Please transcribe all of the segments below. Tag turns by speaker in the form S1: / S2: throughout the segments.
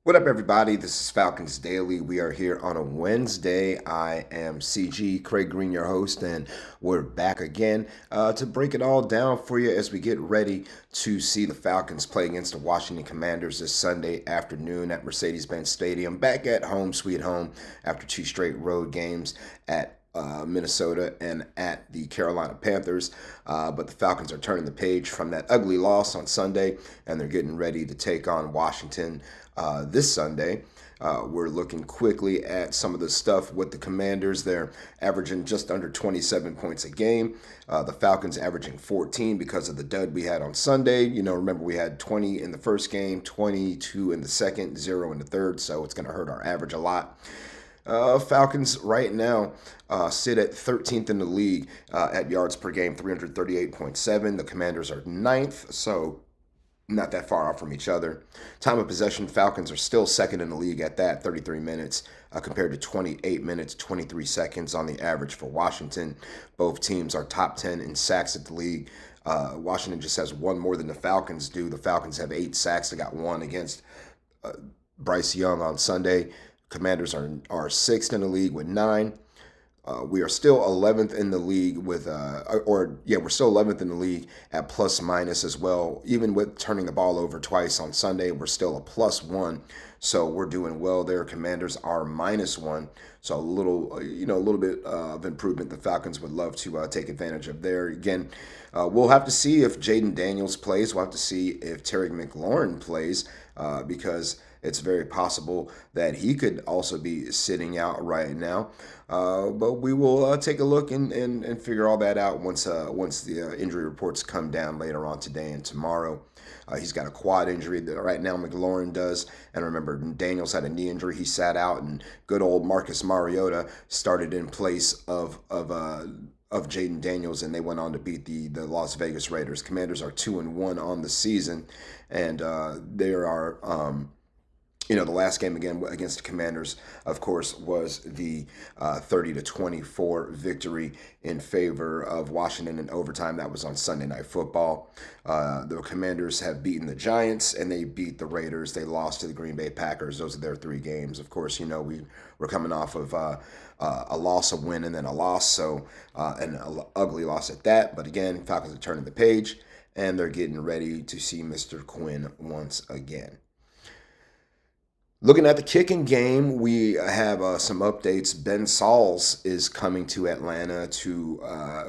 S1: What up, everybody? This is Falcons Daily. We are here on a Wednesday. I am CG Craig Green, your host, and we're back again to break it all down for you as we get ready to see the Falcons play against the Washington Commanders this Sunday afternoon at Mercedes-Benz Stadium. Back at home, sweet home, after two straight road games at Minnesota and at the Carolina Panthers. But the Falcons are turning the page from that ugly loss on Sunday, and they're getting ready to take on Washington this Sunday. We're looking quickly at some of the stuff with the Commanders. They're averaging just under 27 points a game. The Falcons averaging 14 because of the dud we had on Sunday. Remember we had 20 in the first game, 22 in the second, 0 in the third, so it's going to hurt our average a lot. Falcons right now sit at 13th in the league at yards per game, 338.7. The Commanders are ninth, so not that far off from each other. Time of possession, Falcons are still second in the league at that, 33 minutes, compared to 28 minutes, 23 seconds on the average for Washington. Both teams are top 10 in sacks at the league. Washington just has one more than the Falcons do. The Falcons have 8 sacks. They got one against Bryce Young on Sunday. Commanders are sixth in the league with 9. We are still 11th in the league we're still 11th in the league at plus minus as well. Even with turning the ball over twice on Sunday, we're still a +1. So we're doing well there. Commanders are -1. So a little bit of improvement the Falcons would love to take advantage of there. Again, we'll have to see if Jaden Daniels plays. We'll have to see if Terry McLaurin plays because it's very possible that he could also be sitting out right now. But we will take a look and figure all that out once the injury reports come down later on today and tomorrow. He's got a quad injury that right now McLaurin does. And remember, Daniels had a knee injury. He sat out, and good old Marcus Mariota started in place of Jaden Daniels, and they went on to beat the Las Vegas Raiders. Commanders are 2-1 on the season, and there are the last game again against the Commanders, of course, was the 30-24 victory in favor of Washington in overtime. That was on Sunday Night Football. The Commanders have beaten the Giants and they beat the Raiders. They lost to the Green Bay Packers. Those are their 3 games. Of course, we're coming off of a loss, a win, and then a loss. So an ugly loss at that. But again, Falcons are turning the page and they're getting ready to see Mr. Quinn once again. Looking at the kicking game, we have some updates. Ben Sauls is coming to Atlanta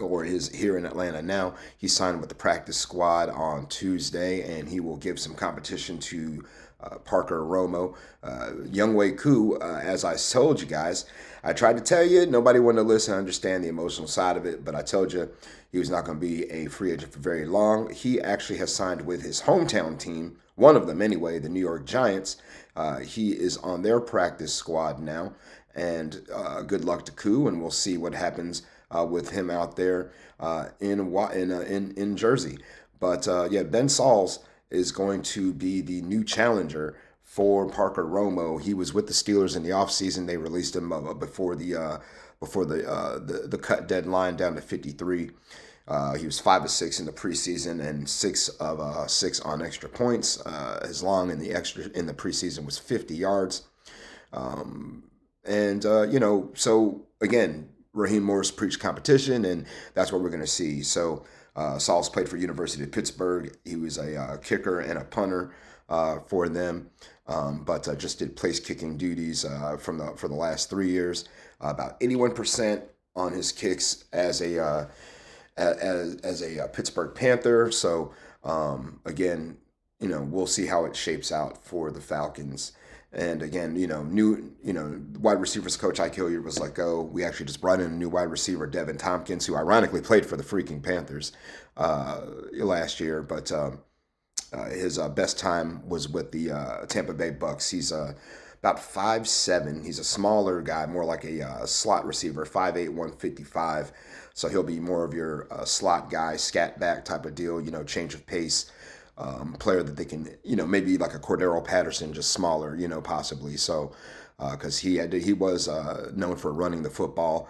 S1: or is here in Atlanta now. He signed with the practice squad on Tuesday, and he will give some competition to Parker Romo. Younghoe Koo, as I told you guys, I tried to tell you, nobody wanted to listen and understand the emotional side of it, but I told you he was not going to be a free agent for very long. He actually has signed with his hometown team, one of them anyway, the New York Giants. He is on their practice squad now, and good luck to Koo, and we'll see what happens with him out there in Jersey. But Ben Sauls is going to be the new challenger for Parker Romo. He was with the Steelers in the offseason. They released him before the cut deadline down to 53. He was 5 of 6 in the preseason and 6 of 6 on extra points. His long in the preseason was 50 yards. So again, Raheem Morris preached competition, and that's what we're going to see. So Sauls played for University of Pittsburgh. He was a kicker and a punter for them, but just did place kicking duties for the last 3 years. About 81% on his kicks as a Pittsburgh Panther. So again, we'll see how it shapes out for the Falcons. And again, new wide receivers coach Ike Hilliard was let go. We actually just brought in a new wide receiver, Devin Tompkins, who ironically played for the freaking Panthers last year, but his best time was with the Tampa Bay Bucks. He's about 5'7". He's a smaller guy, more like a slot receiver, 5'8", 155. So he'll be more of your slot guy, scat back type of deal, change of pace player that they can, maybe like a Cordero Patterson, just smaller, possibly. So because he was known for running the football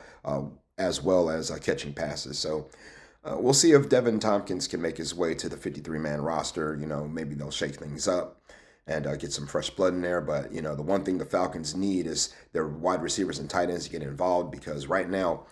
S1: as well as catching passes. So we'll see if Devin Tompkins can make his way to the 53-man roster. Maybe they'll shake things up. and get some fresh blood in there. But, the one thing the Falcons need is their wide receivers and tight ends to get involved, because right now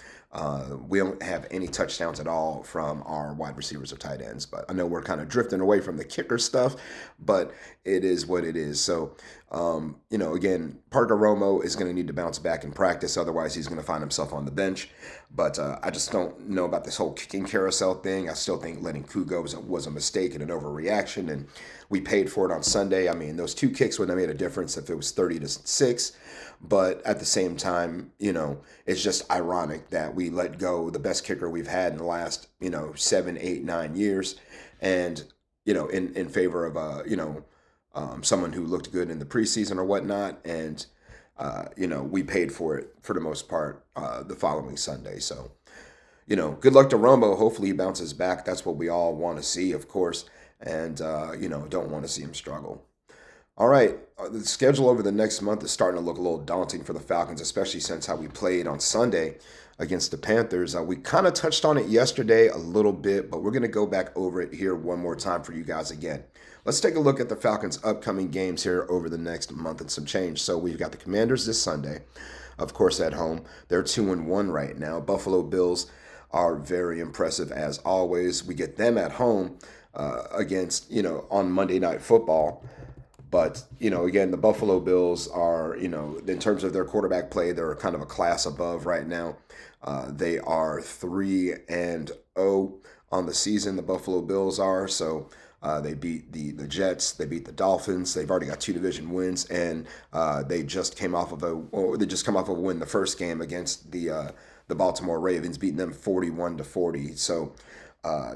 S1: we don't have any touchdowns at all from our wide receivers or tight ends. But I know we're kind of drifting away from the kicker stuff, but it is what it is. So, again, Parker Romo is going to need to bounce back in practice. Otherwise, he's going to find himself on the bench. But I just don't know about this whole kicking carousel thing. I still think letting Koo go was a mistake and an overreaction, and we paid for it on Sunday. I mean, those 2 kicks would have made a difference if it was 30-6. But at the same time, it's just ironic that we let go the best kicker we've had in the last, 7, 8, 9 years, and in favor of someone who looked good in the preseason or whatnot, and we paid for it for the most part the following Sunday. So, good luck to Romo. Hopefully he bounces back. That's what we all want to see, of course, and don't want to see him struggle. All right, the schedule over the next month is starting to look a little daunting for the Falcons, especially since how we played on Sunday against the Panthers. We kind of touched on it yesterday a little bit, but we're going to go back over it here one more time for you guys again. Let's take a look at the Falcons' upcoming games here over the next month and some change. So we've got the Commanders this Sunday, of course, at home. They're 2-1 right now. Buffalo Bills are very impressive as always. We get them at home against, on Monday Night Football. But, again, the Buffalo Bills are, in terms of their quarterback play, they're kind of a class above right now. They are 3-0 on the season, the Buffalo Bills are. So they beat the Jets, they beat the Dolphins. They've already got 2 division wins, and they just came off of a win the first game against the Baltimore Ravens, beating them 41-40. So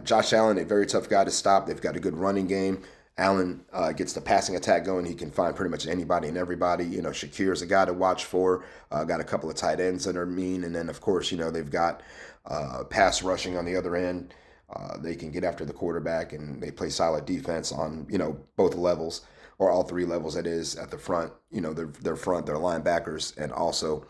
S1: Josh Allen, a very tough guy to stop. They've got a good running game. Allen gets the passing attack going. He can find pretty much anybody and everybody. Shakir's a guy to watch for. Got a couple of tight ends that are mean. And then, of course, they've got pass rushing on the other end. They can get after the quarterback, and they play solid defense on, both levels, or all 3 levels, that is, at the front, their front, their linebackers, and also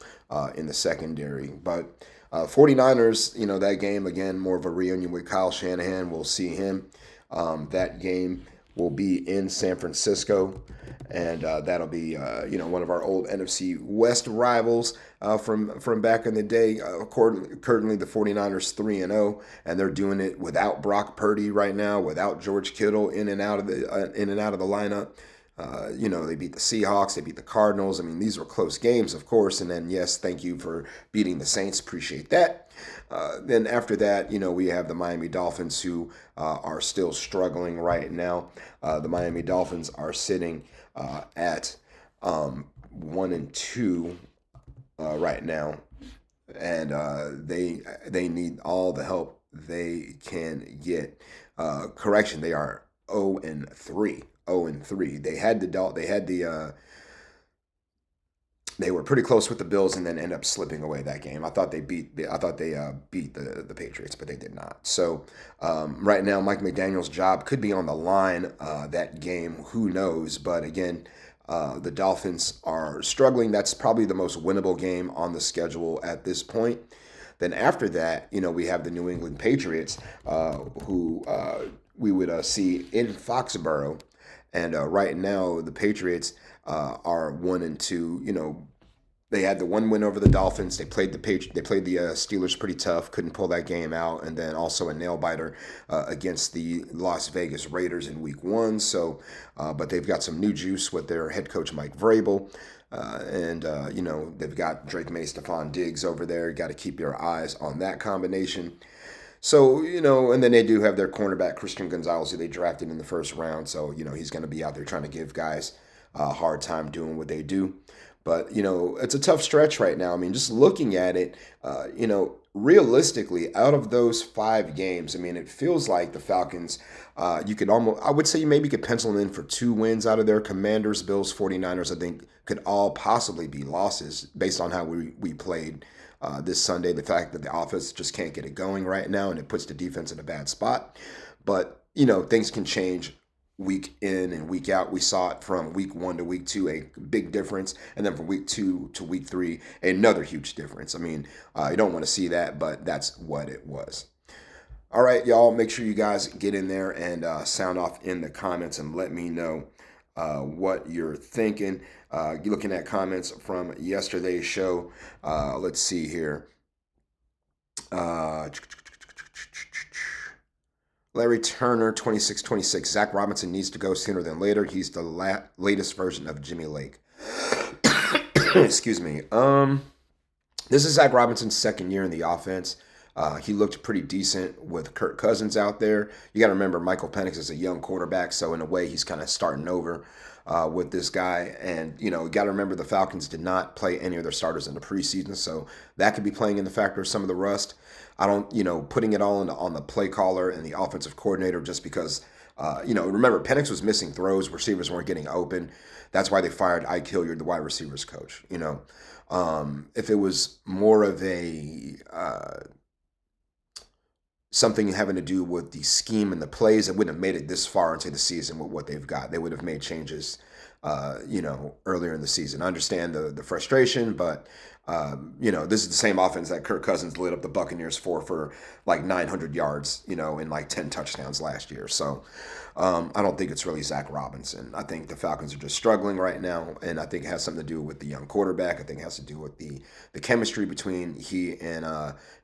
S1: in the secondary. But 49ers, that game, again, more of a reunion with Kyle Shanahan. We'll see him. That game will be in San Francisco, and that'll be one of our old NFC West rivals from back in the day. Currently, the 49ers 3-0, and they're doing it without Brock Purdy right now, without George Kittle in and out of the lineup. They beat the Seahawks, they beat the Cardinals. I mean, these were close games, of course. And then, yes, thank you for beating the Saints. Appreciate that. Then after that, we have the Miami Dolphins, who are still struggling right now. The Miami Dolphins are sitting at 1-2 right now, and they need all the help they can get. Correction, they are 0-3. 0-3. They were pretty close with the Bills, and then end up slipping away that game. I thought they beat the Patriots, but they did not. So right now, Mike McDaniel's job could be on the line that game. Who knows? But again, the Dolphins are struggling. That's probably the most winnable game on the schedule at this point. Then after that, we have the New England Patriots, who we would see in Foxborough. And right now, the Patriots are 1-2. They had the 1 win over the Dolphins. They played the Steelers pretty tough. Couldn't pull that game out, and then also a nail biter against the Las Vegas Raiders in Week 1. So, but they've got some new juice with their head coach Mike Vrabel. And they've got Drake May, Stephon Diggs over there. Got to keep your eyes on that combination. So, and then they do have their cornerback, Christian Gonzalez, who they drafted in the first round. So, he's going to be out there trying to give guys a hard time doing what they do. But, it's a tough stretch right now. I mean, just looking at it, realistically, out of those 5 games, I mean, it feels like the Falcons, I would say you maybe could pencil them in for 2 wins out of their Commanders, Bills, 49ers, I think could all possibly be losses based on how we played this Sunday. The fact that the offense just can't get it going right now, and it puts the defense in a bad spot. But, things can change week in and week out. We saw it from week 1 to week 2, a big difference. And then from week 2 to week 3, another huge difference. I mean, you don't want to see that, but that's what it was. All right, y'all, make sure you guys get in there and sound off in the comments and let me know what you're thinking. You're looking at comments from yesterday's show. Let's see here. Uh, Larry Turner, 26-26. Zach Robinson needs to go sooner than later. He's the latest version of Jimmy Lake. Excuse me. This is Zach Robinson's second year in the offense. He looked pretty decent with Kirk Cousins out there. You got to remember, Michael Penix is a young quarterback, so in a way, he's kind of starting over with this guy. And you got to remember the Falcons did not play any of their starters in the preseason, so that could be playing in the factor of some of the rust. I don't, putting it all on the play caller and the offensive coordinator just because. Remember, Penix was missing throws. Receivers weren't getting open. That's why they fired Ike Hilliard, the wide receivers coach. If it was more of a something having to do with the scheme and the plays, it wouldn't have made it this far into the season with what they've got. They would have made changes, earlier in the season. I understand the frustration, but this is the same offense that Kirk Cousins lit up the Buccaneers for like 900 yards, and like 10 touchdowns last year. So I don't think it's really Zach Robinson. I think the Falcons are just struggling right now, and I think it has something to do with the young quarterback. I think it has to do with the chemistry between he and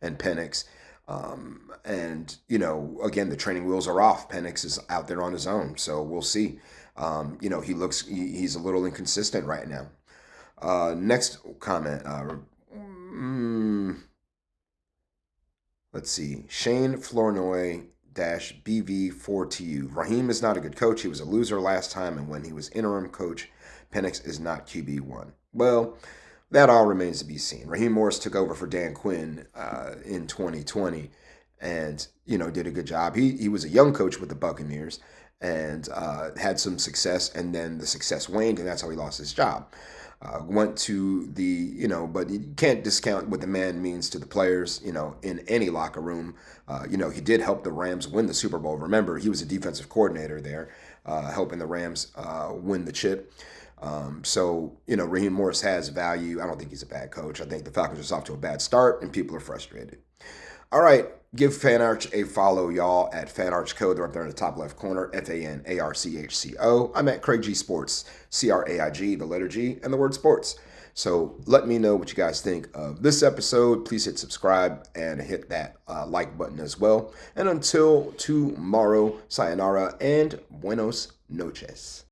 S1: Penix. Again, the training wheels are off. Penix is out there on his own, so we'll see. He's a little inconsistent right now. Next comment. Let's see. Shane Flournoy BV4TU. Raheem is not a good coach. He was a loser last time, and when he was interim coach, Penix is not QB1. Well, that all remains to be seen. Raheem Morris took over for Dan Quinn in 2020 and, did a good job. He was a young coach with the Buccaneers and had some success, and then the success waned, and that's how he lost his job. Went to but you can't discount what the man means to the players, in any locker room. He did help the Rams win the Super Bowl. Remember, he was a defensive coordinator there, helping the Rams win the chip. Raheem Morris has value. I don't think he's a bad coach. I think the Falcons are just off to a bad start, and people are frustrated. All right, give FanArch a follow, y'all, at FanArchCo. They're up there in the top left corner, FANARCHCO. I'm at Craig G Sports, CRAIG, the letter G, and the word sports. So let me know what you guys think of this episode. Please hit subscribe and hit that like button as well. And until tomorrow, sayonara and buenos noches.